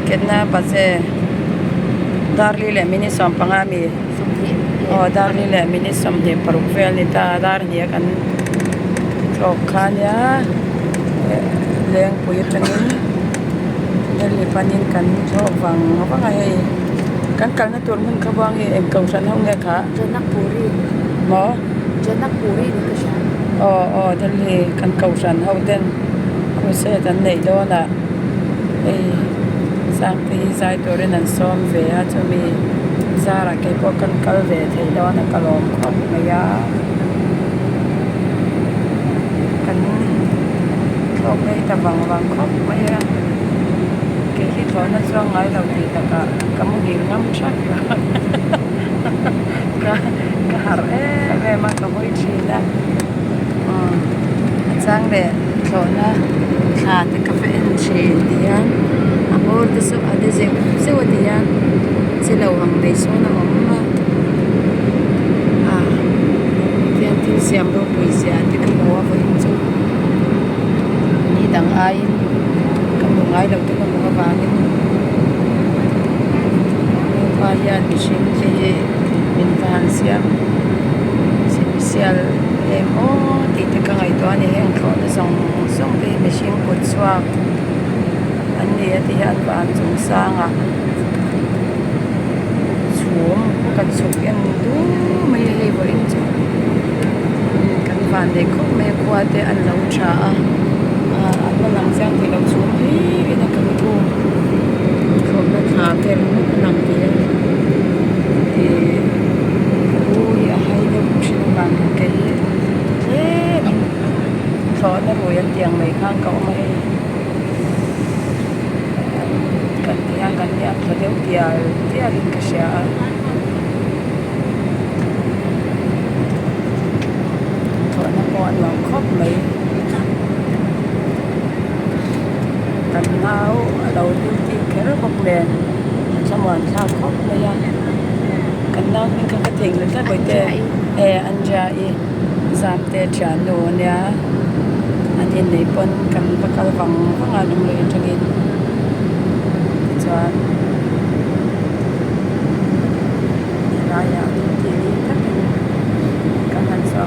Kena pase darli le mini som pangami darli le mini som de parukvel ni ta dar ni kan khanya leng pui panin dali panin kan wang ai kan na tur mun khawang em kau san hong ne kha Janakpuri mo ni ka siya dali kan kau san hong den ko se dan nei do na sang pi sai to ren an som ve a chu mi zara ke ko kan kal ve thei do na kalom khop ma ya kan khop nei ta wang khop ma ya ke hi thon na chong ngai lo ti ta ka kamu hi ngam chak ka har ve ma ka hoi chi na sang de thona te ka fe en chi dian amor de so ade se wadian se lo hang dei so na mamma tiang tin siam ro pui sia ti kan mo wa in chu ni dang ai kan mo ngai lo te kan mo ba ni pa ya ni shin ti min tan siam sial emo ti te ka ngai to ani heng kho na song pe machine kut swa ani ati han ban chung sanga chum kan chuk en du mai hei borin chu kan van de ko me kwa te an lo cha an ma lang sang ti lo chum hi na kan tu ko na tha te mu nang ti ya hai de chin ban ke thọ nó rồi anh tiền mấy khang cậu mày cần tiền thôi nếu tiền linh cái xe thọ nó còn lòng khóc mấy cần áo đầu tiên thì cái rất bọc đèn xong rồi sao khóc bây giờ cần nào mình cái thình lên cái bồi tê anh trai giảm tê chán đồ nha anh này pun kan bakal bang ngadum le jagin chuan raya ti tak kan han so